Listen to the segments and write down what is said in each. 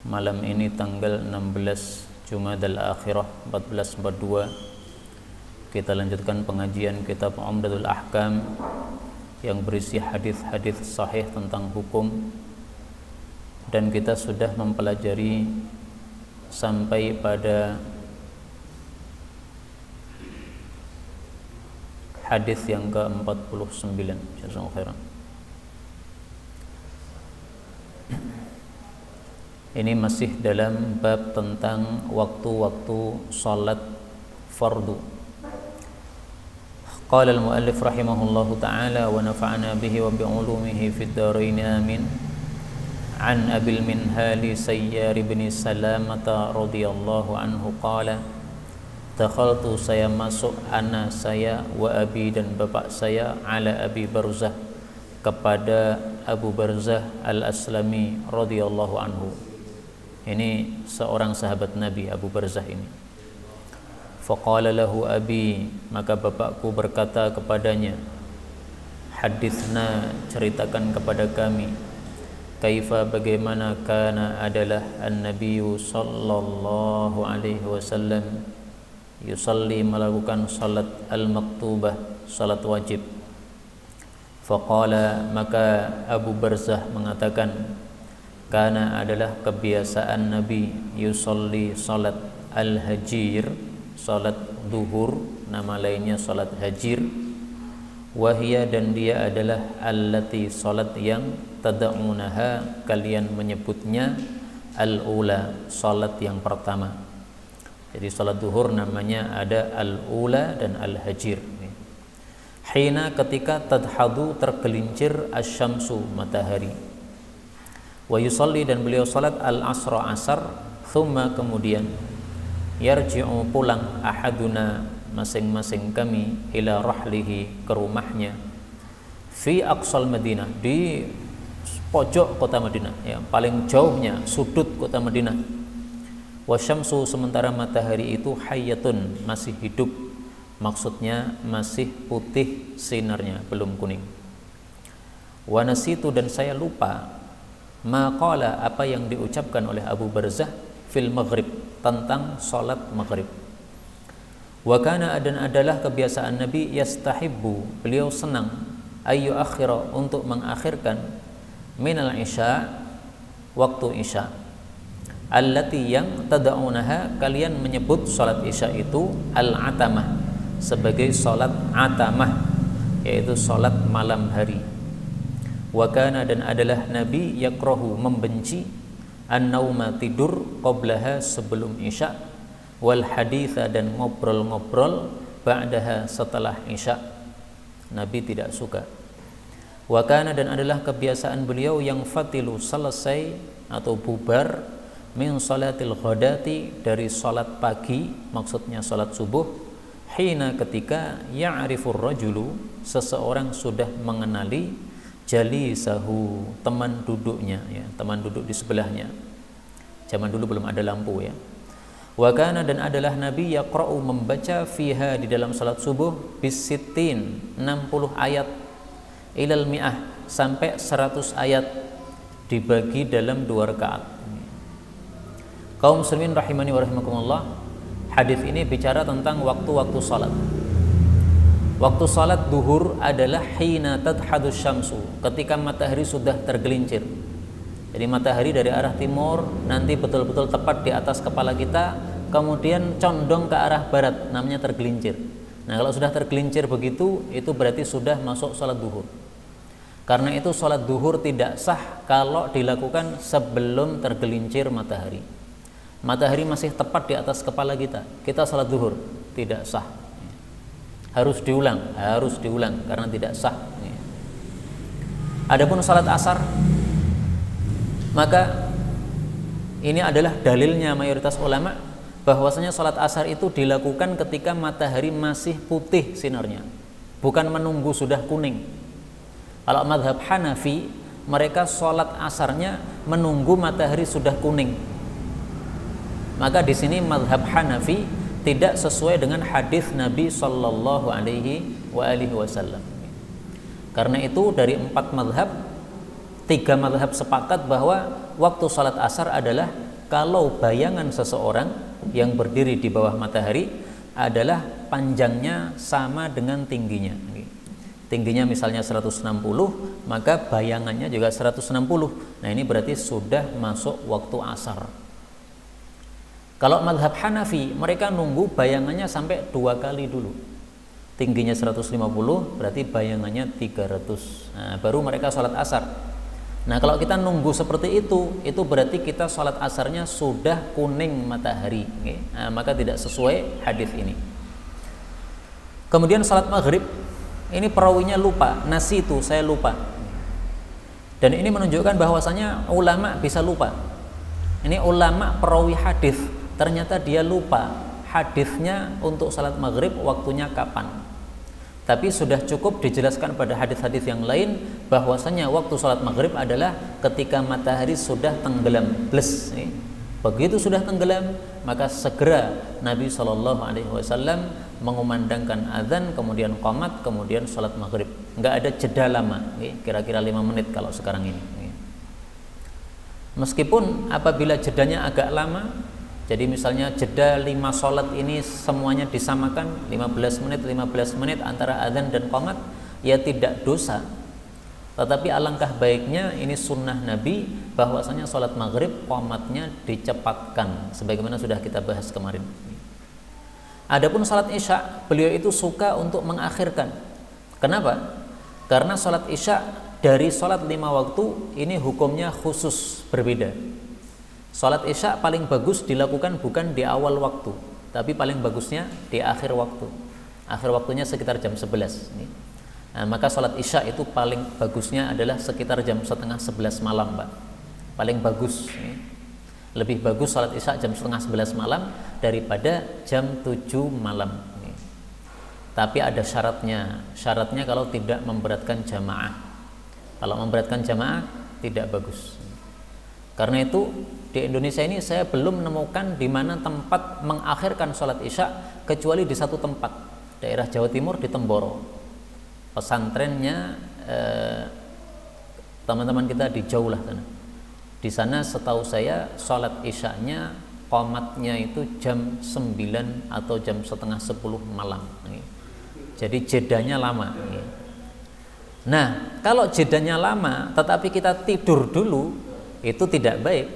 Malam ini tanggal 16 Jumadal Akhirah 1442, kita lanjutkan pengajian kitab Umdatul Ahkam yang berisi hadis-hadis sahih tentang hukum, dan kita sudah mempelajari sampai pada hadis yang ke-49. Jazakallahu khairan. Ini masih dalam bab tentang waktu-waktu salat fardu. Qala al-muallif rahimahullahu ta'ala wa nafa'ana bihi wa bi'ulumihi fid dharain amin. An Abil Minhali Sayyar ibn Salamata radhiyallahu anhu qala dakhaltu, saya masuk, ana saya wa abi dan bapak saya, ala Abi Barzah, kepada Abu Barzah al-Aslami radhiyallahu anhu. Ini seorang sahabat Nabi, Abu Barzah ini. Faqala lahu abi, maka bapakku berkata kepadanya, hadithna, ceritakan kepada kami, kaifa, bagaimana, kana adalah an-nabiyyu sallallahu alaihi wasallam yusalli, melakukan salat al-maktubah, salat wajib. Faqala, maka Abu Barzah mengatakan, karena adalah kebiasaan Nabi yusalli salat al-hajir, salat duhur, nama lainnya salat hajir. Wahia, dan dia adalah allati, salat yang tada'unaha, kalian menyebutnya al-ula, salat yang pertama. Jadi salat duhur namanya ada al-ula dan al-hajir. Hina, ketika tadhadu, tergelincir, asyamsu, matahari. Wa yusalli, dan beliau salat al-asra, asar. Thumma, kemudian, yarji'u, pulang, ahaduna, masing-masing kami, ila rahlihi, ke rumahnya, fi aqsal Madinah, di pojok kota Madinah, ya, paling jauhnya sudut kota Madinah. Wa syamsu, sementara matahari itu hayyatun, masih hidup, maksudnya masih putih sinarnya, belum kuning. Wa nasitu, dan saya lupa, maqala, apa yang diucapkan oleh Abu Barzah, fil maghrib, tentang salat maghrib. Wa kana, dan adalah kebiasaan Nabi, yastahibbu, beliau senang, ayu akhira, untuk mengakhirkan, minal isya, waktu isya, allati, yang tada'unaha, kalian menyebut salat isya itu al-atamah, sebagai salat atamah, yaitu salat malam hari. Wa kana, dan adalah Nabi, yakrahu, membenci, an-nauma, tidur, qablaha, sebelum isya, wal haditha, dan ngobrol-ngobrol, ba'daha, setelah isya, Nabi tidak suka. Wa kana, dan adalah kebiasaan beliau, yang fatilu, selesai atau bubar, min salatil ghadati, dari salat pagi, maksudnya salat subuh, hina, ketika, ya'rifur rajulu, seseorang sudah mengenali, jalisahu, teman duduknya, ya, teman duduk di sebelahnya. Zaman dulu belum ada lampu, ya. Wa kana, dan adalah Nabi, yaqra'u, membaca, fiha, di dalam salat subuh, bisittin, 60 ayat, ilal mi'ah, sampai 100 ayat, dibagi dalam 2 rakaat. Kaum muslimin rahimani wa rahimakumullah, hadis ini bicara tentang waktu-waktu salat. Waktu salat duhur adalah hina tadhadus syamsu, ketika matahari sudah tergelincir. Jadi matahari dari arah timur nanti betul-betul tepat di atas kepala kita, kemudian condong ke arah barat, namanya tergelincir. Nah, kalau sudah tergelincir begitu, itu berarti sudah masuk salat duhur. Karena itu salat duhur tidak sah kalau dilakukan sebelum tergelincir matahari. Matahari masih tepat di atas kepala kita, kita salat duhur, tidak sah. Harus diulang karena tidak sah. Adapun salat asar, maka ini adalah dalilnya mayoritas ulama, bahwasanya salat asar itu dilakukan ketika matahari masih putih sinarnya, bukan menunggu sudah kuning. Kalau mazhab Hanafi, mereka salat asarnya menunggu matahari sudah kuning. Maka di sini mazhab Hanafi tidak sesuai dengan hadis Nabi sallallahu alaihi wasallam. Karena itu dari 4 mazhab, 3 mazhab sepakat bahwa waktu salat asar adalah kalau bayangan seseorang yang berdiri di bawah matahari adalah panjangnya sama dengan tingginya. Tingginya misalnya 160, maka bayangannya juga 160. Nah, ini berarti sudah masuk waktu asar. Kalau mazhab Hanafi, mereka nunggu bayangannya sampai 2 kali dulu. Tingginya 150, berarti bayangannya 300. Nah, baru mereka sholat asar. Nah, kalau kita nunggu seperti itu berarti kita sholat asarnya sudah kuning matahari. Nah, maka tidak sesuai hadis ini. Kemudian sholat maghrib, ini perawinya lupa, nasi itu saya lupa. Dan ini menunjukkan bahwasanya ulama bisa lupa. Ini ulama perawi hadis, ternyata dia lupa hadisnya untuk sholat maghrib waktunya kapan. Tapi sudah cukup dijelaskan pada hadis-hadis yang lain bahwasanya waktu sholat maghrib adalah ketika matahari sudah tenggelam, bles. Begitu sudah tenggelam, maka segera Nabi SAW mengumandangkan azan, kemudian qomat, kemudian sholat maghrib. Enggak ada jeda lama, kira-kira 5 menit kalau sekarang ini. Meskipun apabila jedanya agak lama, jadi misalnya jeda 5 sholat ini semuanya disamakan 15 menit antara azan dan qomat, ya tidak dosa. Tetapi alangkah baiknya ini sunnah Nabi bahwasanya sholat maghrib qomatnya dicepatkan, sebagaimana sudah kita bahas kemarin. Adapun sholat isya, beliau itu suka untuk mengakhirkan. Kenapa? Karena sholat isya dari sholat 5 waktu ini hukumnya khusus berbeda. Sholat isya paling bagus dilakukan bukan di awal waktu, tapi paling bagusnya di akhir waktu. Akhir waktunya sekitar jam 11. Nah, maka sholat isya itu paling bagusnya adalah sekitar jam setengah 11 malam, Pak. Paling bagus. Lebih bagus sholat isya jam setengah 11 malam daripada jam 7 malam. Tapi ada syaratnya. Syaratnya kalau tidak memberatkan jamaah. Kalau memberatkan jamaah tidak bagus. Karena itu di Indonesia ini saya belum menemukan di mana tempat mengakhirkan sholat isya kecuali di satu tempat, daerah Jawa Timur di Temboro. Pesantrennya teman-teman kita di jauh lah sana. Di sana setahu saya sholat isyanya qomatnya itu jam 9 atau jam setengah 10 malam. Jadi jedanya lama. Nah, kalau jedanya lama tetapi kita tidur dulu, itu tidak baik.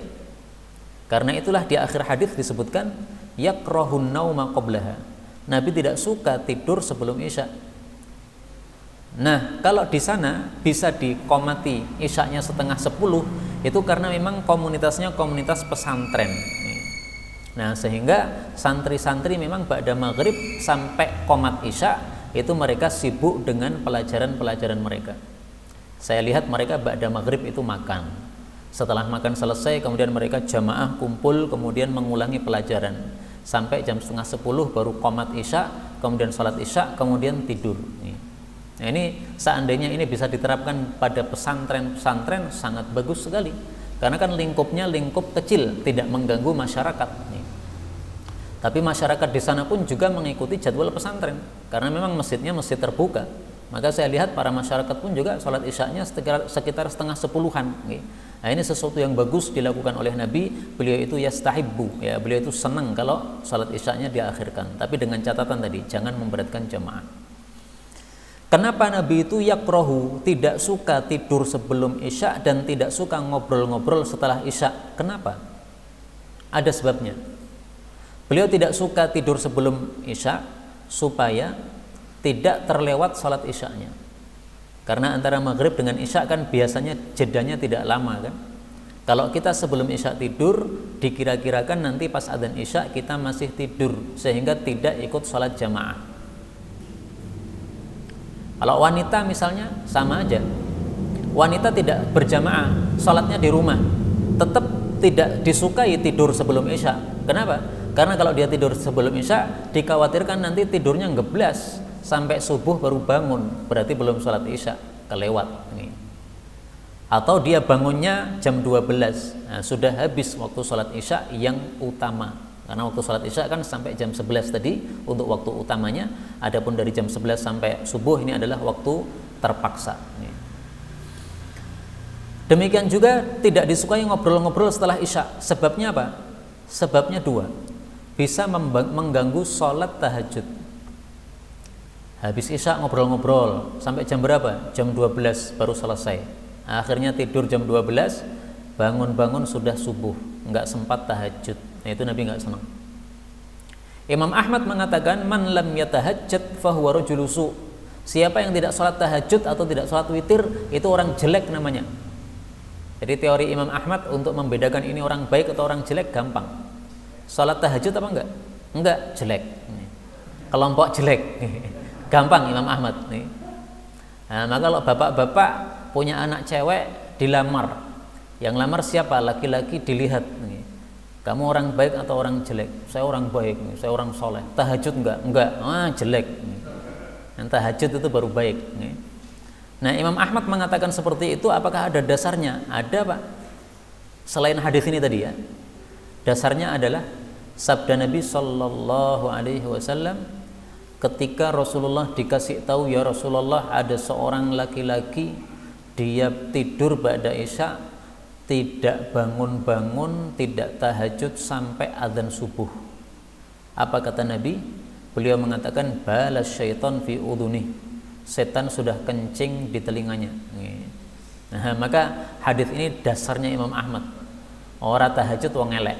Karena itulah di akhir hadis disebutkan yakrahun nauma qablaha. Nabi tidak suka tidur sebelum isya. Nah, kalau di sana bisa dikomati isyanya setengah 10, itu karena memang komunitasnya komunitas pesantren. Nah, sehingga santri-santri memang ba'da maghrib sampai qomat isya itu mereka sibuk dengan pelajaran-pelajaran mereka. Saya lihat mereka ba'da maghrib itu makan. Setelah makan selesai, kemudian mereka jamaah kumpul, kemudian mengulangi pelajaran sampai jam setengah 10 baru qomat isya, kemudian sholat isya, kemudian tidur. Nah, ini seandainya ini bisa diterapkan pada pesantren-pesantren sangat bagus sekali, karena kan lingkupnya lingkup kecil, tidak mengganggu masyarakat. Tapi masyarakat di sana pun juga mengikuti jadwal pesantren, karena memang masjidnya masjid terbuka. Maka saya lihat para masyarakat pun juga sholat isyanya sekitar setengah 10-an. Nah, ini sesuatu yang bagus dilakukan oleh Nabi. Beliau itu yastahibbu, ya, beliau itu senang kalau sholat isyanya diakhirkan, tapi dengan catatan tadi jangan memberatkan jamaah. Kenapa Nabi itu yakrahu, tidak suka tidur sebelum isya dan tidak suka ngobrol-ngobrol setelah isya? Kenapa? Ada sebabnya. Beliau tidak suka tidur sebelum isya supaya tidak terlewat sholat isyanya. Karena antara maghrib dengan isya kan biasanya jedanya tidak lama kan. Kalau kita sebelum isya tidur, dikira-kirakan nanti pas adzan isya kita masih tidur, sehingga tidak ikut sholat jamaah. Kalau wanita misalnya sama aja, wanita tidak berjamaah, sholatnya di rumah, tetap tidak disukai tidur sebelum isya. Kenapa? Karena kalau dia tidur sebelum isya, dikhawatirkan nanti tidurnya ngeblas sampai subuh baru bangun, berarti belum sholat isya, kelewat. Atau dia bangunnya jam 12, nah, sudah habis waktu sholat isya yang utama. Karena waktu sholat isya kan sampai jam 11 tadi untuk waktu utamanya. Adapun dari jam 11 sampai subuh ini adalah waktu terpaksa. Demikian juga tidak disukai ngobrol-ngobrol setelah isya. Sebabnya apa? Sebabnya dua, bisa mengganggu sholat tahajud. Habis isya ngobrol-ngobrol sampai jam berapa? Jam 12 baru selesai. Akhirnya tidur jam 12, bangun-bangun sudah subuh, nggak sempat tahajud. Nah, itu Nabi nggak senang. Imam Ahmad mengatakan, man lam yatahajjad fahuwa rajulun su'. Siapa yang tidak sholat tahajud atau tidak sholat witir, itu orang jelek namanya. Jadi teori Imam Ahmad untuk membedakan ini orang baik atau orang jelek gampang. Sholat tahajud apa enggak? Enggak, jelek. Kelompok jelek. Gampang Imam Ahmad nih. Nah, maka kalau bapak-bapak punya anak cewek dilamar, yang lamar siapa? Laki-laki dilihat nih. Kamu orang baik atau orang jelek? Saya orang baik nih, saya orang soleh. Tahajud enggak? Enggak. Jelek nih. Yang tahajud itu baru baik nih. Nah, Imam Ahmad mengatakan seperti itu, apakah ada dasarnya? Ada, Pak. Selain hadis ini tadi ya. Dasarnya adalah sabda Nabi Shallallahu Alaihi Wasallam ketika Rasulullah dikasih tahu, ya Rasulullah, ada seorang laki-laki dia tidur ba'da isya, tidak bangun-bangun, tidak tahajud sampai azan subuh. Apa kata Nabi? Beliau mengatakan, balas syaitan fi udhunih, setan sudah kencing di telinganya. Nah, maka hadis ini dasarnya Imam Ahmad. Ora tahajud wong elek.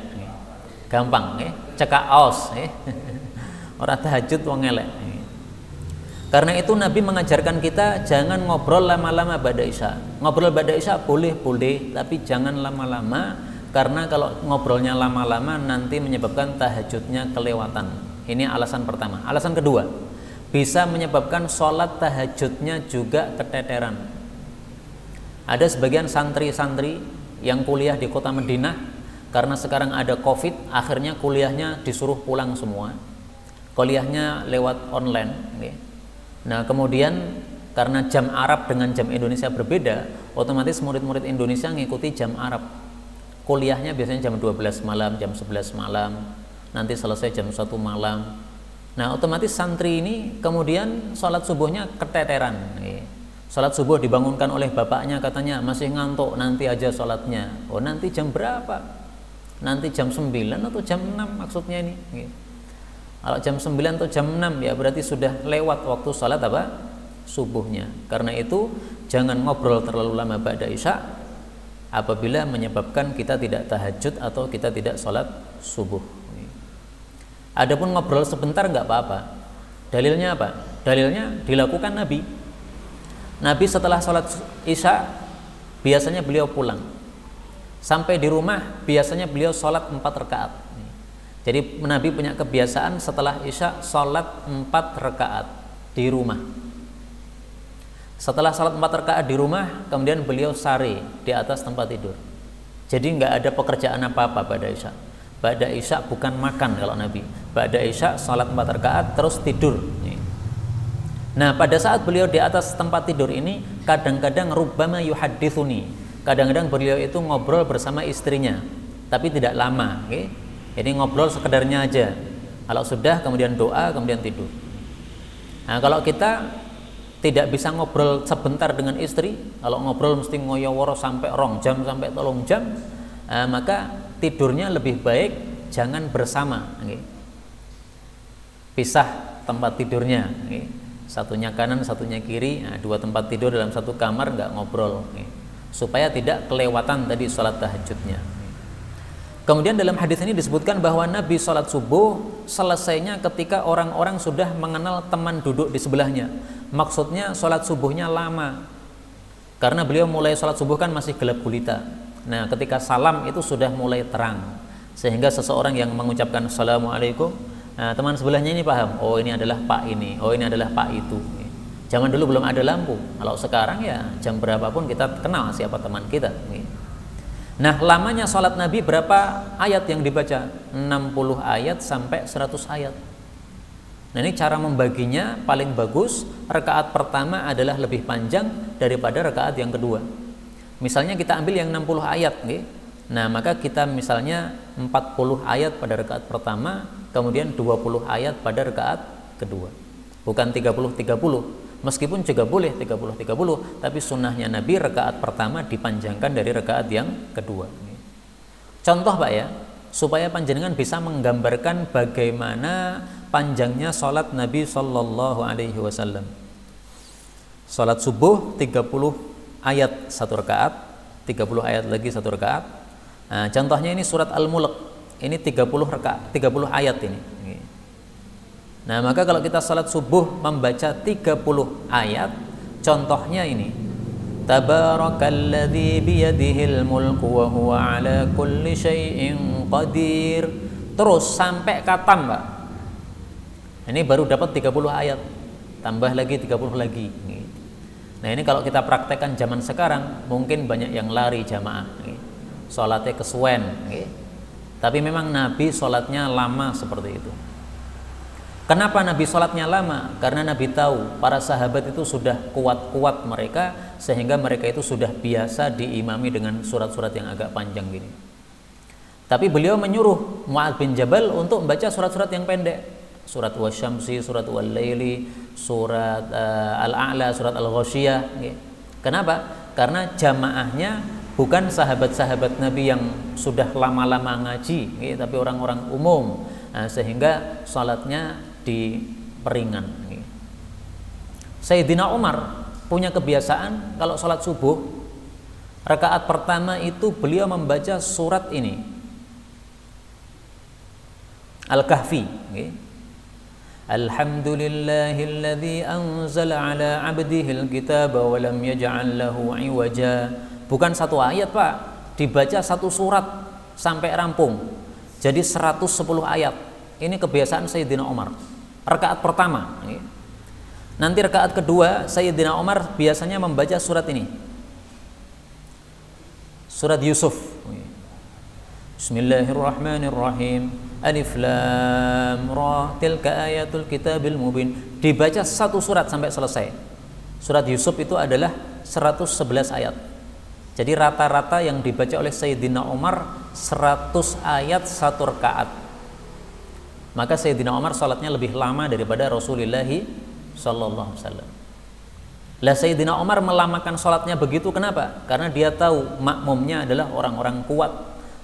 Gampang, cekak aos. Orang tahajud wong elek. Karena itu Nabi mengajarkan kita jangan ngobrol lama-lama ba'da isya. Ngobrol ba'da isya boleh, tapi jangan lama-lama, karena kalau ngobrolnya lama-lama nanti menyebabkan tahajudnya kelewatan. Ini alasan pertama. Alasan kedua, bisa menyebabkan sholat tahajudnya juga keteteran. Ada sebagian santri-santri yang kuliah di kota Madinah, karena sekarang ada COVID, akhirnya kuliahnya disuruh pulang semua. Kuliahnya lewat online. Nah, kemudian karena jam Arab dengan jam Indonesia berbeda, otomatis murid-murid Indonesia ngikuti jam Arab. Kuliahnya biasanya jam 12 malam, jam 11 malam, nanti selesai jam 1 malam. Nah, otomatis santri ini kemudian sholat subuhnya keteteran. Sholat subuh dibangunkan oleh bapaknya, katanya masih ngantuk, nanti aja sholatnya. Oh, nanti jam berapa? Nanti jam 9 atau jam 6 maksudnya ini. Kalau jam 9 atau jam 6 ya berarti sudah lewat waktu sholat apa? Subuhnya. Karena itu jangan ngobrol terlalu lama ba'da isya apabila menyebabkan kita tidak tahajud atau kita tidak sholat subuh. Adapun ngobrol sebentar nggak apa-apa. Dalilnya apa? Dalilnya dilakukan Nabi. Nabi setelah sholat isya biasanya beliau pulang. Sampai di rumah biasanya beliau sholat 4 rakaat. Jadi Nabi punya kebiasaan setelah isya sholat 4 rakaat di rumah. Setelah sholat 4 rakaat di rumah, kemudian beliau sare di atas tempat tidur. Jadi nggak ada pekerjaan apa-apa pada isya. Ba'da isya bukan makan kalau Nabi. Ba'da isya sholat 4 rakaat terus tidur. Nah, pada saat beliau di atas tempat tidur ini, kadang-kadang rubbama yuhaddithuni. Kadang-kadang beliau itu ngobrol bersama istrinya, tapi tidak lama. Jadi ngobrol sekedarnya aja. Kalau sudah kemudian doa, kemudian tidur. Nah, kalau kita tidak bisa ngobrol sebentar dengan istri, kalau ngobrol mesti ngoyo-woro sampai 2 jam sampai 3 jam, maka tidurnya lebih baik jangan bersama. Pisah tempat tidurnya. Satunya kanan, satunya kiri, 2 tempat tidur dalam 1 kamar, nggak ngobrol. Supaya tidak kelewatan tadi sholat tahajudnya. Kemudian dalam hadis ini disebutkan bahwa Nabi sholat subuh selesainya ketika orang-orang sudah mengenal teman duduk di sebelahnya. Maksudnya sholat subuhnya lama, karena beliau mulai sholat subuh kan masih gelap gulita. Nah, ketika salam itu sudah mulai terang, sehingga seseorang yang mengucapkan assalamualaikum, nah, teman sebelahnya ini paham, oh ini adalah Pak ini, oh ini adalah Pak itu. Zaman dulu belum ada lampu. Kalau sekarang ya jam berapapun kita kenal siapa teman kita. Nah, lamanya sholat Nabi berapa ayat yang dibaca? 60 ayat sampai 100 ayat. Nah, ini cara membaginya paling bagus. Rakaat pertama adalah lebih panjang daripada rakaat yang kedua. Misalnya kita ambil yang 60 ayat, nah maka kita misalnya 40 ayat pada rakaat pertama, kemudian 20 ayat pada rakaat kedua. Bukan 30-30. Meskipun juga boleh 30-30, tapi sunnahnya Nabi rakaat pertama dipanjangkan dari rakaat yang kedua. Contoh Pak ya, supaya panjenengan bisa menggambarkan bagaimana panjangnya salat Nabi sallallahu alaihi wasallam. Salat subuh 30 ayat satu rakaat, 30 ayat lagi satu rakaat. Nah, contohnya ini surat Al-Mulk. Ini 30 rakaat, 30 ayat ini. Nah, maka kalau kita salat subuh membaca 30 ayat, contohnya ini. Tabarakalladzi biyadihil mulku wa huwa ala kulli syai'in qadir. Terus sampai katam, Pak. Ini baru dapat 30 ayat. Tambah lagi 30 lagi. Nah, ini kalau kita praktekkan zaman sekarang, mungkin banyak yang lari jamaah. Salatnya kesuwen. Tapi memang Nabi salatnya lama seperti itu. Kenapa Nabi sholatnya lama? Karena Nabi tahu para sahabat itu sudah kuat-kuat mereka, sehingga mereka itu sudah biasa diimami dengan surat-surat yang agak panjang gini. Tapi beliau menyuruh Mu'adz bin Jabal untuk membaca surat-surat yang pendek. Surat Wasyamsi, surat Wal-Laili, surat Al-A'la, surat Al-Ghasyiyah. Kenapa? Karena jamaahnya bukan sahabat-sahabat Nabi yang sudah lama-lama ngaji, tapi orang-orang umum. Nah, sehingga sholatnya diperingan. Sayyidina Umar punya kebiasaan kalau sholat subuh rakaat pertama itu beliau membaca surat ini, Al-Kahfi. Alhamdulillahilladzi anzala ala abdihil kitaba wa lam yaj'al lahu iwaja. Bukan satu ayat, Pak, dibaca satu surat sampai rampung. Jadi 110 ayat. Ini kebiasaan Sayyidina Umar. Rakaat pertama. Nanti rakaat kedua Sayyidina Umar biasanya membaca surat ini. Surat Yusuf. Bismillahirrahmanirrahim. Alif lam ra tilka ayatul kitabil mubin. Dibaca satu surat sampai selesai. Surat Yusuf itu adalah 111 ayat. Jadi rata-rata yang dibaca oleh Sayyidina Umar 100 ayat satu rakaat. Maka Sayyidina Umar salatnya lebih lama daripada Rasulullah sallallahu alaihi wasallam. Lah Sayyidina Umar melamakan salatnya begitu kenapa? Karena dia tahu makmumnya adalah orang-orang kuat,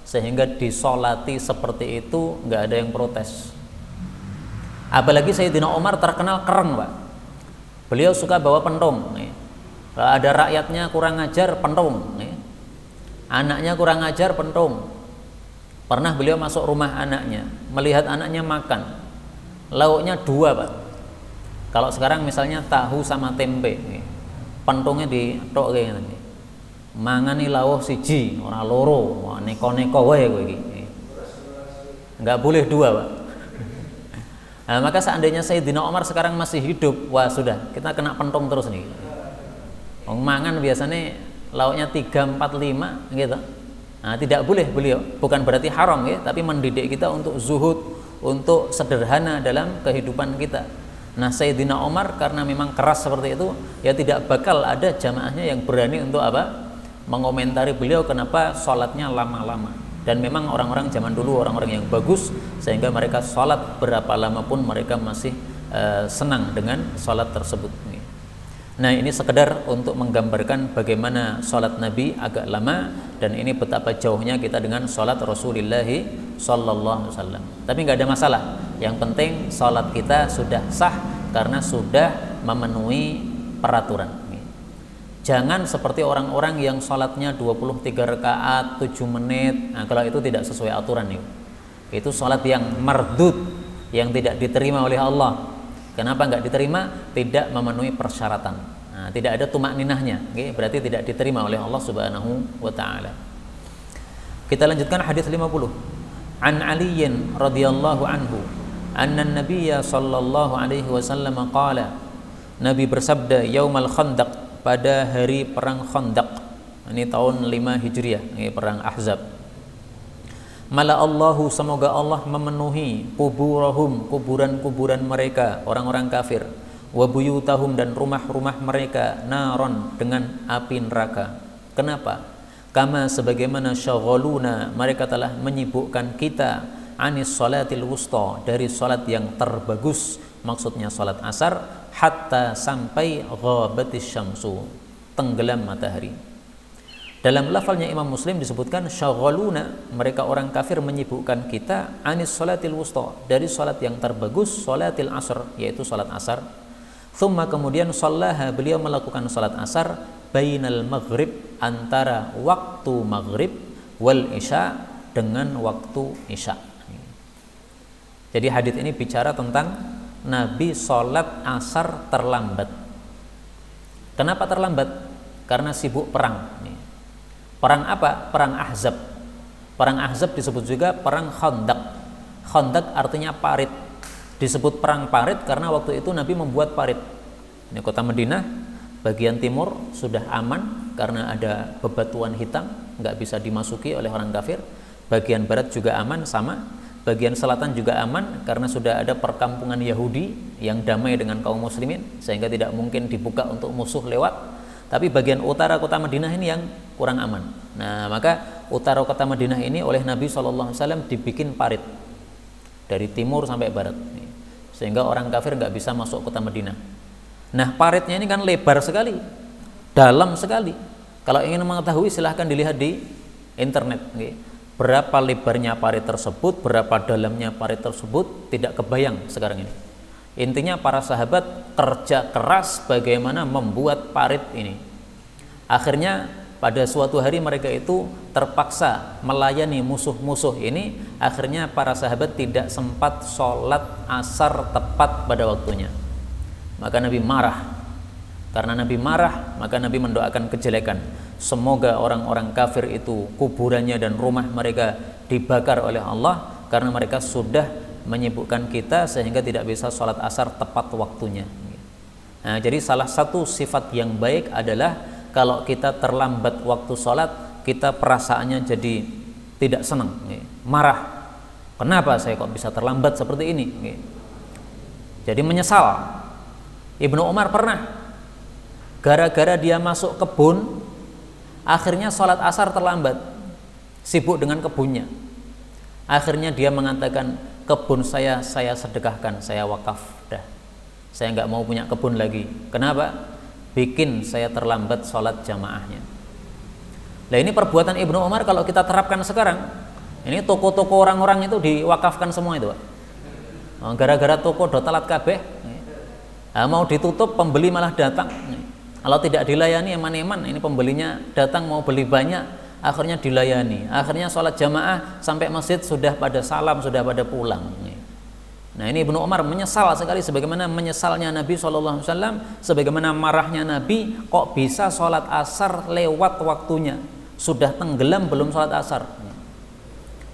sehingga disolati seperti itu nggak ada yang protes. Apalagi Sayyidina Umar terkenal keren, Pak. Beliau suka bawa pentung. Kalau ada rakyatnya kurang ajar, pentung. Anaknya kurang ajar, pentung. Pernah beliau masuk rumah anaknya, melihat anaknya makan, lauknya 2, Pak. Kalau sekarang misalnya tahu sama tempe, pentungnya ditok kayak gini. Mangani lawuh siji, ora loro, neko-neko wae kowe iki. Enggak boleh 2, Pak. Nah, maka seandainya Sayyidina Umar sekarang masih hidup, wah sudah, kita kena pentung terus nih. Wong mangan biasanya lauknya 3, 4, 5 gitu. Nah, tidak boleh beliau, bukan berarti haram ya, tapi mendidik kita untuk zuhud, untuk sederhana dalam kehidupan kita. Nah, Sayyidina Umar karena memang keras seperti itu, ya tidak bakal ada jamaahnya yang berani untuk apa? Mengomentari beliau kenapa sholatnya lama-lama. Dan memang orang-orang zaman dulu orang-orang yang bagus, sehingga mereka sholat berapa lama pun mereka masih senang dengan sholat tersebut. Nah, ini sekedar untuk menggambarkan bagaimana sholat Nabi agak lama, dan ini betapa jauhnya kita dengan sholat Rasulullah sallallahu alaihi wasallam. Tapi nggak ada masalah. Yang penting sholat kita sudah sah karena sudah memenuhi peraturan. Jangan seperti orang-orang yang sholatnya 23 rakaat 7 menit. Nah, kalau itu tidak sesuai aturan itu sholat yang mardud, yang tidak diterima oleh Allah. Kenapa nggak diterima? Tidak memenuhi persyaratan. Nah, tidak ada tumak ninahnya, berarti tidak diterima oleh Allah Subhanahu wa taala. Kita lanjutkan hadis 50. An Aliyin radhiyallahu anhu, anna Nabiyya sallallahu alaihi wasallam qala. Nabi bersabda yaumal Khandaq, pada hari perang Khandaq. Ini tahun 5 Hijriah, ini perang Ahzab. Mala Allahu, semoga Allah memenuhi kuburahum, kuburan-kuburan mereka orang-orang kafir, wa buyutahum, dan rumah-rumah mereka, naron, dengan api neraka. Kenapa? Kama, sebagaimana syaghaluna, mereka telah menyibukkan kita, anis salatil wusta, dari salat yang terbagus, maksudnya salat asar, hatta, sampai ghabatis syamsu, tenggelam matahari. Dalam lafalnya Imam Muslim disebutkan syaghaluna, mereka orang kafir menyibukkan kita anis salatil wusta, dari salat yang terbagus, salatil asr, yaitu salat asar. Thumma kemudian sallaha, beliau melakukan salat asar bainal maghrib, antara waktu maghrib wal isya, dengan waktu isya. Jadi hadits ini bicara tentang Nabi salat asar terlambat. Kenapa terlambat? Karena sibuk perang. Perang apa? Perang Ahzab. Perang Ahzab disebut juga perang Khandaq. Khandaq artinya parit. Disebut perang parit karena waktu itu Nabi membuat parit. Ini kota Madinah bagian timur sudah aman karena ada bebatuan hitam, nggak bisa dimasuki oleh orang kafir. Bagian barat juga aman sama. Bagian selatan juga aman karena sudah ada perkampungan Yahudi yang damai dengan kaum muslimin, sehingga tidak mungkin dibuka untuk musuh lewat. Tapi bagian utara kota Madinah ini yang kurang aman. Nah, maka utara kota Madinah ini oleh Nabi SAW dibikin parit dari timur sampai barat, sehingga orang kafir nggak bisa masuk kota Madinah. Nah, paritnya ini kan lebar sekali, dalam sekali. Kalau ingin mengetahui silahkan dilihat di internet. Berapa lebarnya parit tersebut, berapa dalamnya parit tersebut, tidak kebayang sekarang ini. Intinya para sahabat kerja keras bagaimana membuat parit ini. Akhirnya pada suatu hari mereka itu terpaksa melayani musuh-musuh ini. Akhirnya para sahabat tidak sempat sholat asar tepat pada waktunya. Maka Nabi marah. Karena Nabi marah, maka Nabi mendoakan kejelekan. Semoga orang-orang kafir itu kuburannya dan rumah mereka dibakar oleh Allah, karena mereka sudah menyibukkan kita sehingga tidak bisa sholat asar tepat waktunya. Nah, jadi salah satu sifat yang baik adalah kalau kita terlambat waktu sholat, kita perasaannya jadi tidak senang, marah. Kenapa saya kok bisa terlambat seperti ini? Jadi menyesal. Ibnu Umar pernah, gara-gara dia masuk kebun, akhirnya sholat asar terlambat, sibuk dengan kebunnya. Akhirnya dia mengatakan, kebun saya sedekahkan, saya wakaf dah. Saya nggak mau punya kebun lagi. Kenapa? Bikin saya terlambat sholat jamaahnya. Nah, ini perbuatan Ibnu Umar kalau kita terapkan sekarang, ini toko-toko orang-orang itu diwakafkan semua itu, Pak. Gara-gara toko do telat kabeh, mau ditutup, pembeli malah datang. Kalau tidak dilayani eman-eman, ini pembelinya datang mau beli banyak, akhirnya dilayani. Akhirnya sholat jamaah sampai masjid sudah pada salam, sudah pada pulang. Nah, ini Ibnu Umar menyesal sekali, sebagaimana menyesalnya Nabi SAW, sebagaimana marahnya Nabi, kok bisa sholat asar lewat waktunya, sudah tenggelam belum sholat asar.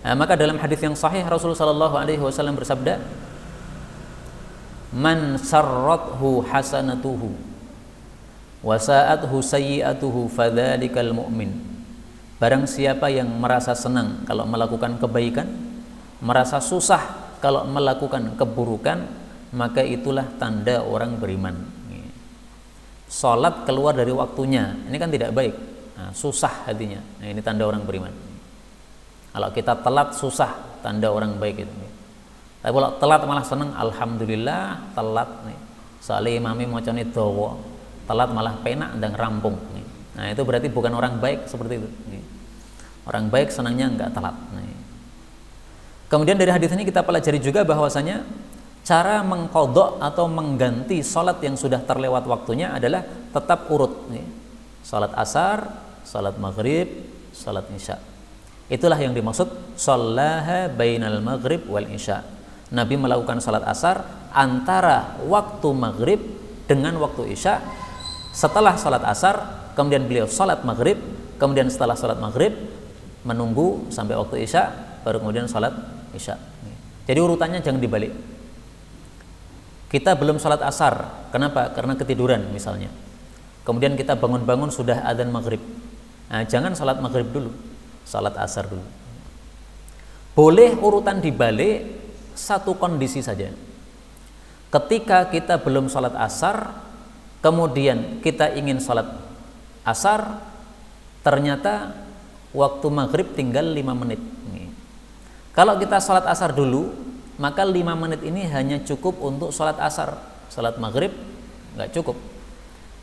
Nah, maka dalam hadis yang sahih Rasulullah SAW bersabda, man sarrathu hasanatuhu wa sa'athu sayyi'atuhu fadzalikal mu'min. Barang siapa yang merasa senang kalau melakukan kebaikan, merasa susah kalau melakukan keburukan, maka itulah tanda orang beriman. Salat keluar dari waktunya, ini kan tidak baik. Nah, susah hatinya. Nah, ini tanda orang beriman. Kalau kita telat susah, tanda orang baik itu. Tapi kalau telat malah senang, alhamdulillah telat nih. Soalnya imami macane dawa, telat malah penak dan rampung. Nah, itu berarti bukan orang baik seperti itu. Orang baik senangnya enggak telat. Kemudian dari hadis ini kita pelajari juga bahwasanya cara mengqadha atau mengganti salat yang sudah terlewat waktunya adalah tetap urut. Salat asar, salat maghrib, salat isya. Itulah yang dimaksud shallaha bainal maghrib wal isya. Nabi melakukan salat asar antara waktu maghrib dengan waktu isya. Setelah salat asar, kemudian beliau salat maghrib, kemudian setelah salat maghrib menunggu sampai waktu isya, baru kemudian salat isya. Jadi urutannya jangan dibalik. Kita belum salat asar, kenapa? Karena ketiduran misalnya. Kemudian kita bangun-bangun sudah adzan maghrib. Nah, jangan salat maghrib dulu, salat asar dulu. Boleh urutan dibalik, satu kondisi saja. Ketika kita belum salat asar, kemudian kita ingin salat asar, ternyata waktu maghrib tinggal 5 menit. Kalau kita salat asar dulu, maka 5 menit ini hanya cukup untuk salat asar. Salat maghrib nggak cukup.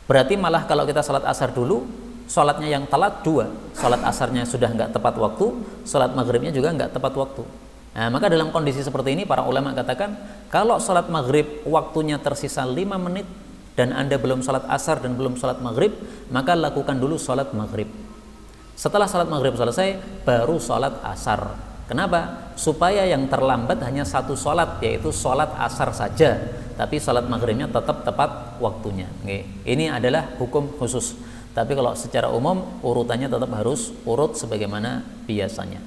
Berarti malah kalau kita salat asar dulu, sholatnya yang telat 2, sholat asarnya sudah nggak tepat waktu, sholat maghribnya juga nggak tepat waktu. Nah, maka dalam kondisi seperti ini para ulama katakan kalau sholat maghrib waktunya tersisa 5 menit dan Anda belum sholat asar dan belum sholat maghrib, maka lakukan dulu sholat maghrib. Setelah sholat maghrib selesai baru sholat asar. Kenapa? Supaya yang terlambat hanya satu sholat, yaitu sholat asar saja, tapi sholat maghribnya tetap tepat waktunya. Ini adalah hukum khusus. Tapi kalau secara umum urutannya tetap harus urut sebagaimana biasanya.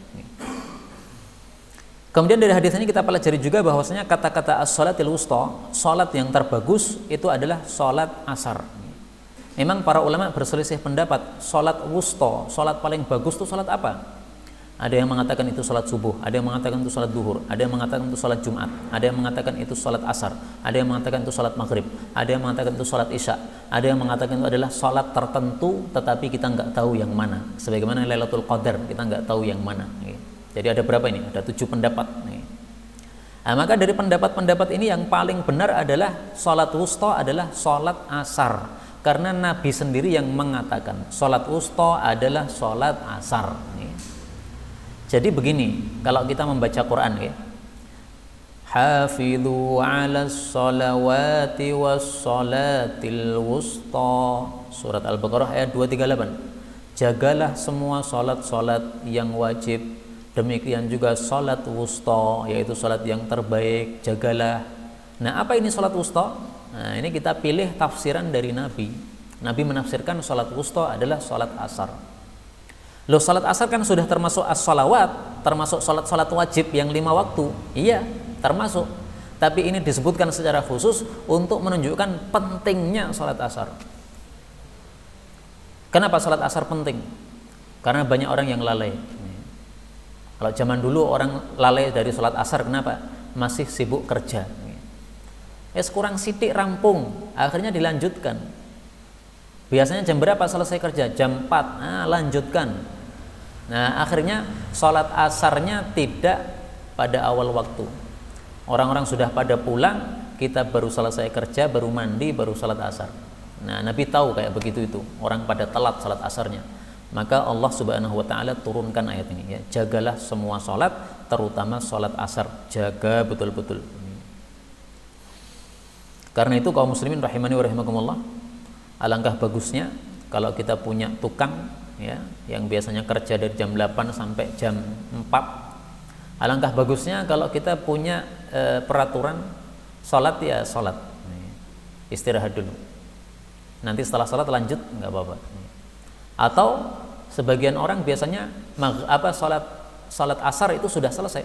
Kemudian dari hadis ini kita pelajari juga bahwasanya kata-kata as-sholatil wusta, sholat yang terbagus itu adalah sholat asar. Memang para ulama berselisih pendapat, sholat wusta, sholat paling bagus itu sholat apa? Ada yang mengatakan itu sholat subuh, ada yang mengatakan itu sholat duhur, ada yang mengatakan itu sholat Jumat, ada yang mengatakan itu sholat asar, ada yang mengatakan itu sholat maghrib, ada yang mengatakan itu sholat isya, ada yang mengatakan itu adalah sholat tertentu tetapi kita nggak tahu yang mana. Sebagaimana Lailatul Qadar, kita nggak tahu yang mana. Jadi ada berapa ini? Ada 7 pendapat. Nah, maka dari pendapat-pendapat ini yang paling benar adalah sholat wusta adalah sholat asar. Karena Nabi sendiri yang mengatakan sholat wusta adalah sholat asar. Jadi begini, kalau kita membaca Quran ya, hafidhu 'alas sholawati was sholatil wusta, surat Al-Baqarah ayat 238. Jagalah semua sholat-sholat yang wajib, demikian juga sholat wusta, yaitu sholat yang terbaik, jagalah. Nah, apa ini sholat wusta? Nah, ini kita pilih tafsiran dari Nabi. Nabi menafsirkan sholat wusta adalah sholat asar. Loh, sholat asar kan sudah termasuk as-sholawat, termasuk sholat-sholat wajib yang 5 waktu. Iya, termasuk. Tapi ini disebutkan secara khusus untuk menunjukkan pentingnya sholat asar. Kenapa sholat asar penting? Karena banyak orang yang lalai. Kalau zaman dulu orang lalai dari sholat asar, kenapa? Masih sibuk kerja. Kurang sidik rampung, akhirnya dilanjutkan. Biasanya jam berapa selesai kerja? Jam 4, lanjutkan. Nah, akhirnya sholat asarnya tidak pada awal waktu. Orang-orang sudah pada pulang, kita baru selesai kerja, baru mandi, baru sholat asar. Nah, Nabi tahu kayak begitu itu, orang pada telat sholat asarnya. Maka Allah Subhanahu wa Ta'ala turunkan ayat ini, ya, jagalah semua sholat, terutama sholat asar, jaga betul-betul. Karena itu kaum muslimin rahimani wa rahimakumullah, alangkah bagusnya kalau kita punya tukang ya yang biasanya kerja dari jam 8 sampai jam 4. Alangkah bagusnya kalau kita punya peraturan sholat ya sholat, istirahat dulu, nanti setelah sholat lanjut nggak apa-apa. Atau sebagian orang biasanya sholat asar itu sudah selesai,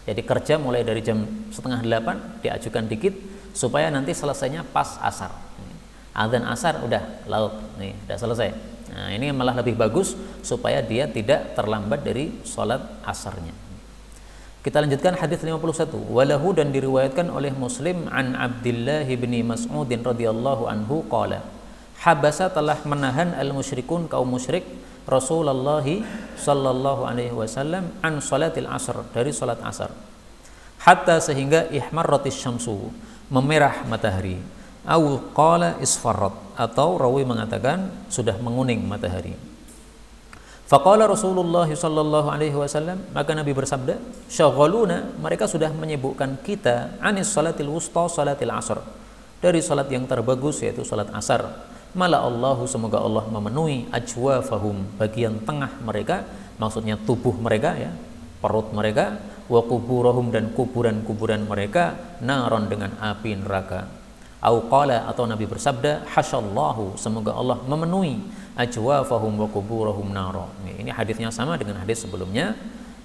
jadi kerja mulai dari jam 7:30 diajukan dikit supaya nanti selesainya pas asar. Adzan asar udah lauk nih, udah selesai. Nah, ini malah lebih bagus supaya dia tidak terlambat dari sholat asarnya. Kita lanjutkan hadis 51. Walahu, dan diriwayatkan oleh Muslim an Abdullah bin Mas'ud radhiyallahu anhu qala, habasa, telah menahan al-musyrikun, kaum musyrik, Rasulullah sallallahu alaihi wasallam an salatil asr, dari salat asar. Hatta, sehingga ihmarratis syamsu, memerah matahari. Au qala isfarrat, atau rawi mengatakan sudah menguning matahari. Faqala Rasulullah sallallahu alaihi wasallam, maka Nabi bersabda, syaghaluna, mereka sudah menyibukkan kita, anis salatil wusta, salatil asr, dari salat yang terbagus yaitu salat asar. Mala Allahu, semoga Allah memenuhi ajwafahum, bagian tengah mereka, maksudnya tubuh mereka ya, perut mereka, wa kuburahum, dan kuburan-kuburan mereka, naron, dengan api neraka. Au qala, atau Nabi bersabda, hasyallahu, semoga Allah memenuhi ajwafahum wa kuburahum naro. Ini hadisnya sama dengan hadis sebelumnya,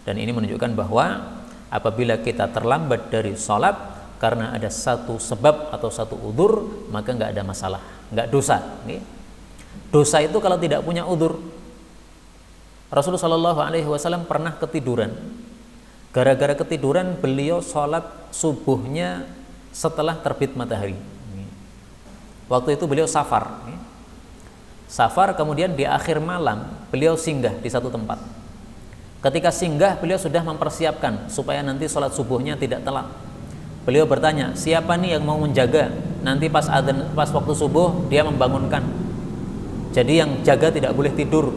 dan ini menunjukkan bahwa apabila kita terlambat dari sholat karena ada satu sebab atau satu udzur, maka nggak ada masalah, nggak dosa. Dosa itu kalau tidak punya udzur. Rasulullah Shallallahu Alaihi Wasallam pernah ketiduran. Gara-gara ketiduran beliau sholat subuhnya setelah terbit matahari. Waktu itu beliau safar. Safar, kemudian di akhir malam beliau singgah di satu tempat. Ketika singgah, beliau sudah mempersiapkan supaya nanti sholat subuhnya tidak telat. Beliau bertanya, siapa nih yang mau menjaga nanti pas adzan, pas waktu subuh dia membangunkan. Jadi yang jaga tidak boleh tidur.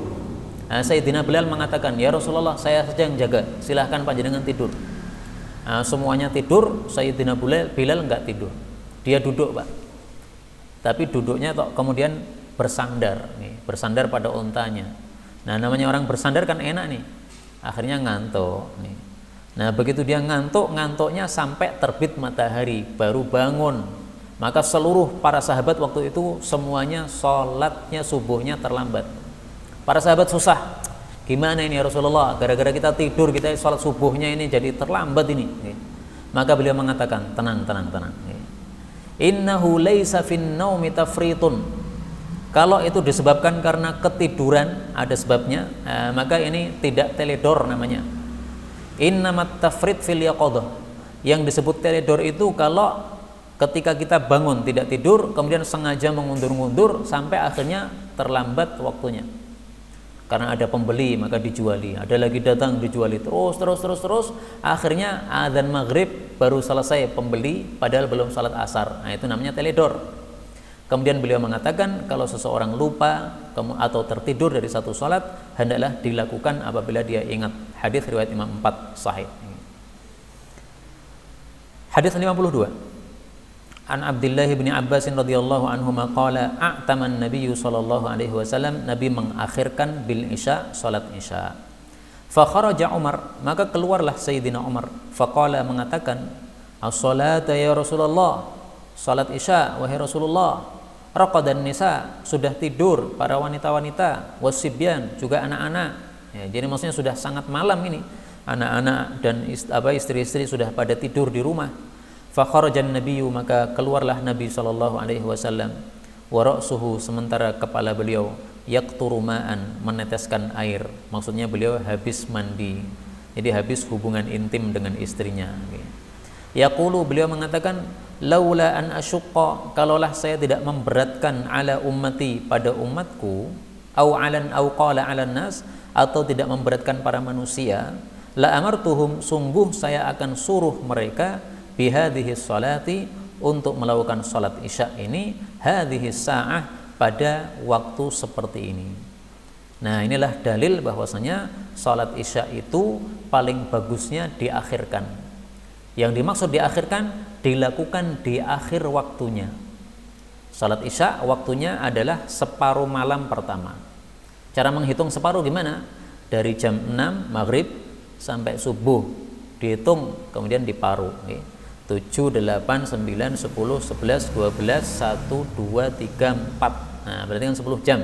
Sayyidina Bilal mengatakan, ya Rasulullah, saya saja yang jaga, silahkan panjenengan tidur. Semuanya tidur, Sayyidina Bilal enggak tidur. Dia duduk, Pak. Tapi duduknya kemudian bersandar pada untanya. Nah, namanya orang bersandar kan enak nih. Akhirnya ngantuk nih. Nah, begitu dia ngantuknya sampai terbit matahari baru bangun. Maka seluruh para sahabat waktu itu semuanya sholatnya subuhnya terlambat. Para sahabat susah. Gimana ini ya Rasulullah? Gara-gara kita tidur, kita sholat subuhnya ini jadi terlambat ini. Maka beliau mengatakan, tenang. Innahu laisa fin naumi tafritun. Kalau itu disebabkan karena ketiduran, ada sebabnya, maka ini tidak teledor namanya. Innamat tafrit fil yaqadah. Yang disebut teledor itu kalau ketika kita bangun tidak tidur, kemudian sengaja mengundur-undur sampai akhirnya terlambat waktunya. Karena ada pembeli maka dijuali, ada lagi datang dijuali, terus, akhirnya adzan maghrib baru selesai pembeli padahal belum salat asar. Nah, itu namanya teledor. Kemudian beliau mengatakan kalau seseorang lupa atau tertidur dari satu salat, hendaklah dilakukan apabila dia ingat. Hadis riwayat Imam 4 sahih. Hadis 52. An Abdullah bin Abbas radhiyallahu anhu qala a'taman Nabi sallallahu alaihi wasallam, Nabi mengakhirkan bil isya, salat isya. Fa kharaja Umar, maka keluarlah Sayyidina Umar. Faqala, mengatakan, as-salata ya Rasulullah, salat isya wahai Rasulullah. Raqadan nisa, sudah tidur para wanita-wanita, wasibyan, juga anak-anak. Ya, jadi maksudnya sudah sangat malam ini. Anak-anak dan istri-istri sudah pada tidur di rumah. Fa kharajan nabiyyu, maka keluarlah Nabi sallallahu alaihi wasallam. Wa ra'suhu, sementara kepala beliau yaqturu ma'an, meneteskan air. Maksudnya beliau habis mandi. Jadi habis hubungan intim dengan istrinya. Yaqulu, beliau mengatakan, laula an asyqa, kalaulah saya tidak memberatkan ala ummati, pada umatku, au qala 'alan nas, atau tidak memberatkan para manusia, la amartuhum, sungguh saya akan suruh mereka bihadhihi sholati, untuk melakukan salat isya ini, hadhihi sa'ah, pada waktu seperti ini. Nah, inilah dalil bahwasanya salat isya itu paling bagusnya diakhirkan. Yang dimaksud diakhirkan, dilakukan di akhir waktunya. Salat isya waktunya adalah separuh malam pertama. Cara menghitung separuh gimana? Dari jam 6 maghrib sampai subuh dihitung, kemudian diparuh. 7, 8, 9, 10, 11, 12, 1, 2, 3, 4. Nah, berarti kan 10 jam.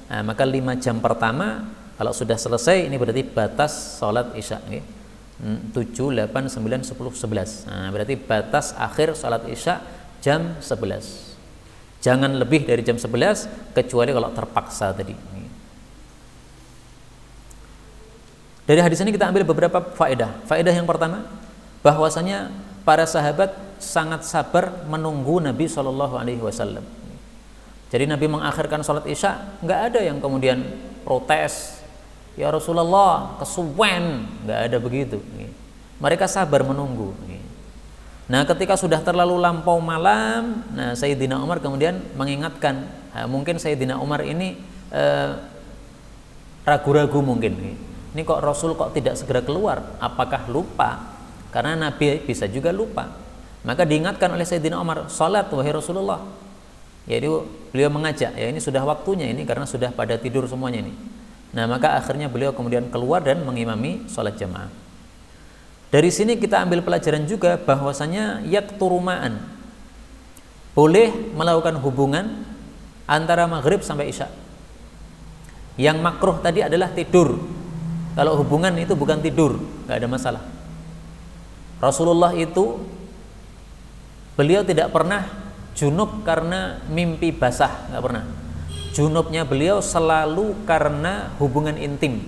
Nah, maka 5 jam pertama kalau sudah selesai, ini berarti batas salat isya. 7, 8, 9, 10, 11. Nah, berarti batas akhir salat isya jam 11. Jangan lebih dari jam 11 kecuali kalau terpaksa tadi. Dari hadis ini kita ambil beberapa faedah. Faedah yang pertama, bahwasanya para sahabat sangat sabar menunggu Nabi Shallallahu Alaihi Wasallam. Jadi Nabi mengakhirkan sholat isya, nggak ada yang kemudian protes, ya Rasulullah kesuwen, nggak ada begitu. Mereka sabar menunggu. Nah, ketika sudah terlalu lampau malam, nah Sayyidina Umar kemudian mengingatkan. Nah, mungkin Sayyidina Umar ini ragu-ragu mungkin. Ini kok Rasul kok tidak segera keluar? Apakah lupa? Karena Nabi bisa juga lupa. Maka diingatkan oleh Sayyidina Umar, salat wahai Rasulullah. Jadi beliau mengajak, ya ini sudah waktunya ini, karena sudah pada tidur semuanya ini. Nah, maka akhirnya beliau kemudian keluar dan mengimami salat jamaah. Dari sini kita ambil pelajaran juga bahwasanya yakturuma'an, boleh melakukan hubungan antara maghrib sampai isya. Yang makruh tadi adalah tidur. Kalau hubungan itu bukan tidur, nggak ada masalah. Rasulullah itu beliau tidak pernah junub karena mimpi basah, nggak pernah. Junubnya beliau selalu karena hubungan intim.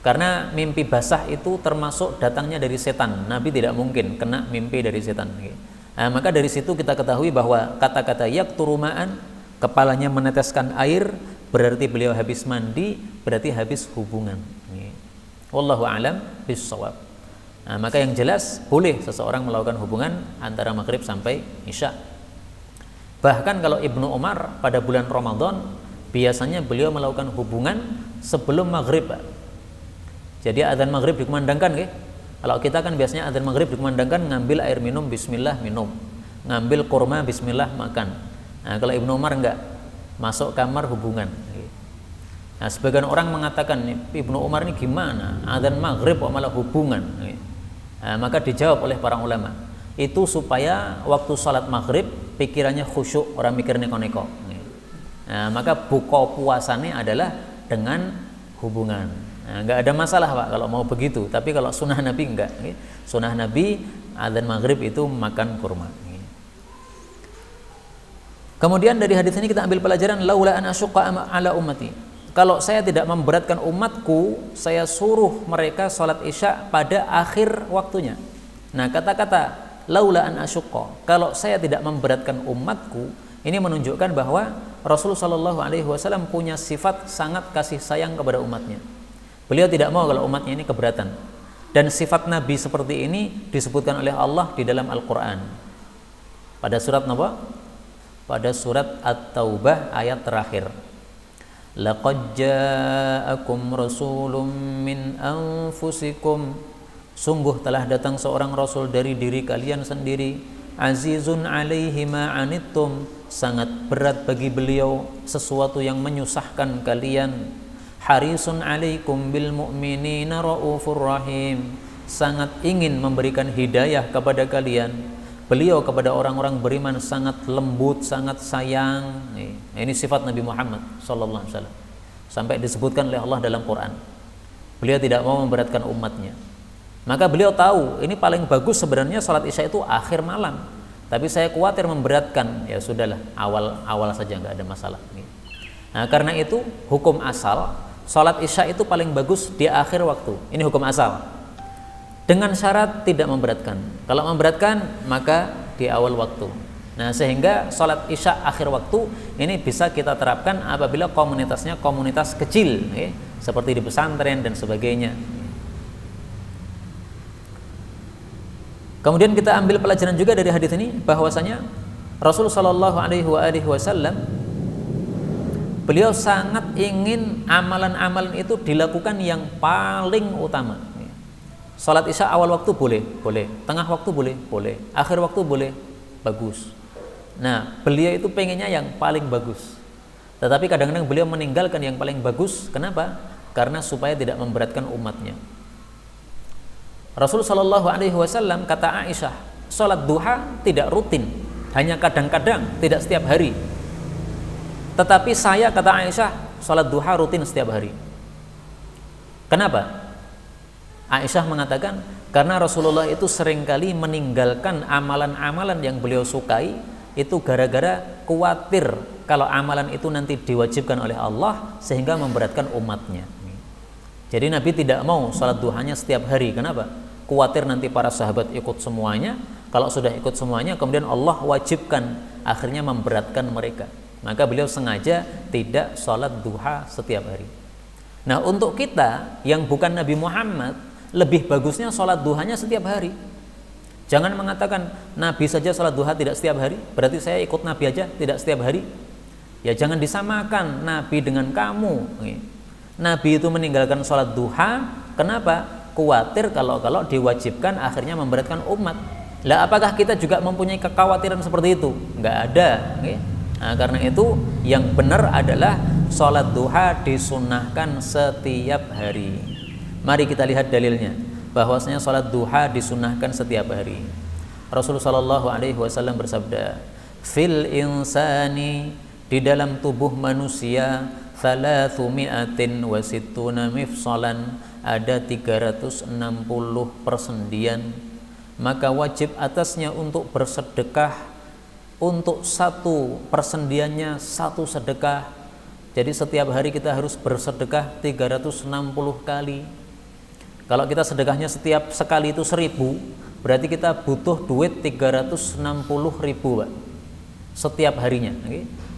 Karena mimpi basah itu termasuk datangnya dari setan. Nabi tidak mungkin kena mimpi dari setan. Nah, maka dari situ kita ketahui bahwa kata-kata yakturuma'an, kepalanya meneteskan air, berarti beliau habis mandi, berarti habis hubungan. Wallahu a'lam bishawab. Nah, maka yang jelas boleh seseorang melakukan hubungan antara maghrib sampai isya. Bahkan kalau Ibnu Umar pada bulan Ramadan Biasanya beliau melakukan hubungan sebelum maghrib, Pak. Jadi adzan maghrib dikumandangkan, nggih. Kalau kita kan biasanya adzan maghrib dikumandangkan, ngambil air minum, bismillah minum, ngambil kurma, bismillah makan. Nah, kalau Ibnu Umar enggak, masuk kamar hubungan. Nah, sebagian orang mengatakan, Ibnu Umar ini gimana? Adzan maghrib kok malah hubungan? Nah, maka dijawab oleh para ulama, itu supaya waktu salat maghrib pikirannya khusyuk, orang mikir neko-neko. Nah, maka buka puasanya adalah dengan hubungan. Nah, enggak ada masalah, Pak, kalau mau begitu. Tapi kalau sunnah Nabi enggak. Sunnah Nabi adzan maghrib itu makan kurma. Kemudian dari hadis ini kita ambil pelajaran, laula an asyqa ala ummati. Kalau saya tidak memberatkan umatku, saya suruh mereka sholat isya pada akhir waktunya. Nah, kata-kata laula an asyqa, kalau saya tidak memberatkan umatku, ini menunjukkan bahwa Rasulullah SAW punya sifat sangat kasih sayang kepada umatnya. Beliau tidak mau kalau umatnya ini keberatan. Dan sifat Nabi seperti ini disebutkan oleh Allah di dalam Al-Quran. Pada surat apa? Pada surat At-Taubah ayat terakhir. Laqad ja'akum rasulun min anfusikum, sungguh telah datang seorang rasul dari diri kalian sendiri, azizun alaihi ma anittum, sangat berat bagi beliau sesuatu yang menyusahkan kalian, harisun alaikum bil mu'minina raufur rahim, sangat ingin memberikan hidayah kepada kalian. Beliau kepada orang-orang beriman sangat lembut, sangat sayang. Ini sifat Nabi Muhammad SAW. Sampai disebutkan oleh Allah dalam Quran. Beliau tidak mau memberatkan umatnya. Maka beliau tahu ini paling bagus sebenarnya sholat isya itu akhir malam. Tapi saya khawatir memberatkan. Ya sudahlah, awal saja, nggak ada masalah. Nah, karena itu hukum asal sholat isya itu paling bagus di akhir waktu. Ini hukum asal. Dengan syarat tidak memberatkan. Kalau memberatkan maka di awal waktu. Nah, sehingga sholat isya akhir waktu ini bisa kita terapkan apabila komunitasnya komunitas kecil, seperti di pesantren dan sebagainya. Kemudian kita ambil pelajaran juga dari hadis ini bahwasanya Rasulullah SAW beliau sangat ingin amalan-amalan itu dilakukan yang paling utama. Salat isya awal waktu boleh, tengah waktu boleh, akhir waktu boleh, bagus. Nah, beliau itu pengennya yang paling bagus. Tetapi kadang-kadang beliau meninggalkan yang paling bagus. Kenapa? Karena supaya tidak memberatkan umatnya. Rasulullah SAW kata Aisyah, salat duha tidak rutin, hanya kadang-kadang, tidak setiap hari. Tetapi saya, kata Aisyah, salat duha rutin setiap hari. Kenapa? Aisyah mengatakan karena Rasulullah itu seringkali meninggalkan amalan-amalan yang beliau sukai itu gara-gara khawatir kalau amalan itu nanti diwajibkan oleh Allah sehingga memberatkan umatnya. Jadi Nabi tidak mau salat duhanya setiap hari. Kenapa? Khawatir nanti para sahabat ikut semuanya. Kalau sudah ikut semuanya kemudian Allah wajibkan, akhirnya memberatkan mereka. Maka beliau sengaja tidak salat duha setiap hari. Nah, untuk kita yang bukan Nabi Muhammad, lebih bagusnya sholat duhanya setiap hari. Jangan mengatakan Nabi saja sholat duha tidak setiap hari, berarti saya ikut Nabi aja tidak setiap hari. Ya jangan disamakan Nabi dengan kamu. Nabi itu meninggalkan sholat duha, kenapa? Khawatir kalau diwajibkan akhirnya memberatkan umat. Lah apakah kita juga mempunyai kekhawatiran seperti itu? Enggak ada. Nah, karena itu yang benar adalah sholat duha disunnahkan setiap hari. Mari kita lihat dalilnya bahwasanya salat duha disunnahkan setiap hari. Rasulullah SAW bersabda, fil insani, di dalam tubuh manusia, 360 mifsalan, ada 360 persendian, maka wajib atasnya untuk bersedekah, untuk satu persendiannya satu sedekah. Jadi setiap hari kita harus bersedekah 360 kali. Kalau kita sedekahnya setiap sekali itu 1000, berarti kita butuh duit 360.000, Pak, setiap harinya,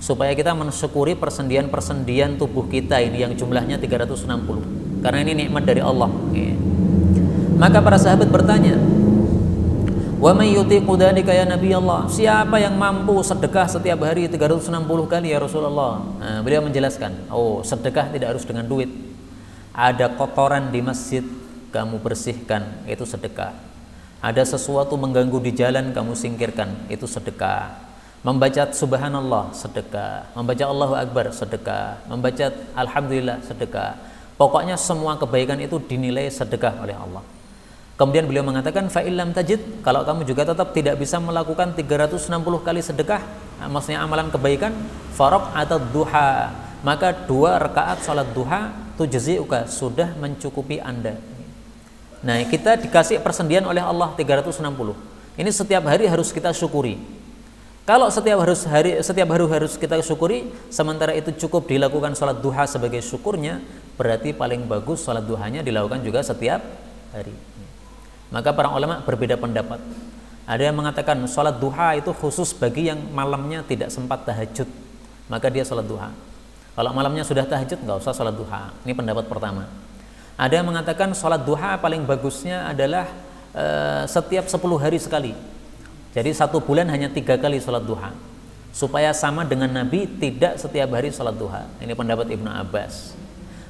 supaya kita mensyukuri persendian-persendian tubuh kita ini yang jumlahnya 360. Karena ini nikmat dari Allah. Maka para sahabat bertanya, Wa may yutiqu dzalika ya Nabi Allah, siapa yang mampu sedekah setiap hari 360 kali ya Rasulullah? Nah, beliau menjelaskan, oh, sedekah tidak harus dengan duit. Ada kotoran di masjid kamu bersihkan, itu sedekah. Ada sesuatu mengganggu di jalan, kamu singkirkan, itu sedekah. Membaca subhanallah, sedekah. Membaca Allahu Akbar, sedekah. Membaca alhamdulillah, sedekah. Pokoknya semua kebaikan itu dinilai sedekah oleh Allah. Kemudian beliau mengatakan, fa illam tajid, kalau kamu juga tetap tidak bisa melakukan 360 kali sedekah, maksudnya amalan kebaikan, faraq atau duha, maka 2 rakaat salat duha tujzi'uka, sudah mencukupi Anda. Nah, kita dikasih persendian oleh Allah 360. Ini setiap hari harus kita syukuri. Kalau setiap hari harus kita syukuri, sementara itu cukup dilakukan salat duha sebagai syukurnya, berarti paling bagus salat duhanya dilakukan juga setiap hari. Maka para ulama berbeda pendapat. Ada yang mengatakan sholat duha itu khusus bagi yang malamnya tidak sempat tahajud, maka dia sholat duha. Kalau malamnya sudah tahajud nggak usah sholat duha. Ini pendapat pertama. Ada yang mengatakan sholat duha paling bagusnya adalah setiap 10 hari sekali. Jadi 1 bulan hanya 3 kali sholat duha, supaya sama dengan Nabi tidak setiap hari sholat duha. Ini pendapat Ibnu Abbas.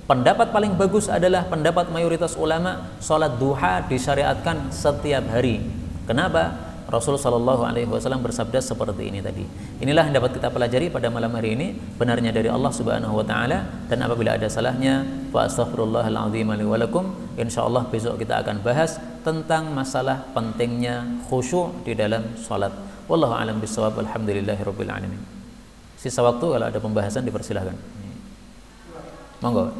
Pendapat paling bagus adalah pendapat mayoritas ulama, sholat duha disyariatkan setiap hari. Kenapa? Rasulullah SAW bersabda seperti ini tadi. Inilah yang dapat kita pelajari pada malam hari ini, benarnya dari Allah Subhanahu wa taala, dan apabila ada salahnya fa astaghfirullahal azim li wa lakum. Insyaallah besok kita akan bahas tentang masalah pentingnya khusyuk di dalam salat. Wallahu a'lam bishawab. Alhamdulillahirabbil alamin. Sisa waktu kalau ada pembahasan dipersilahkan. Monggo.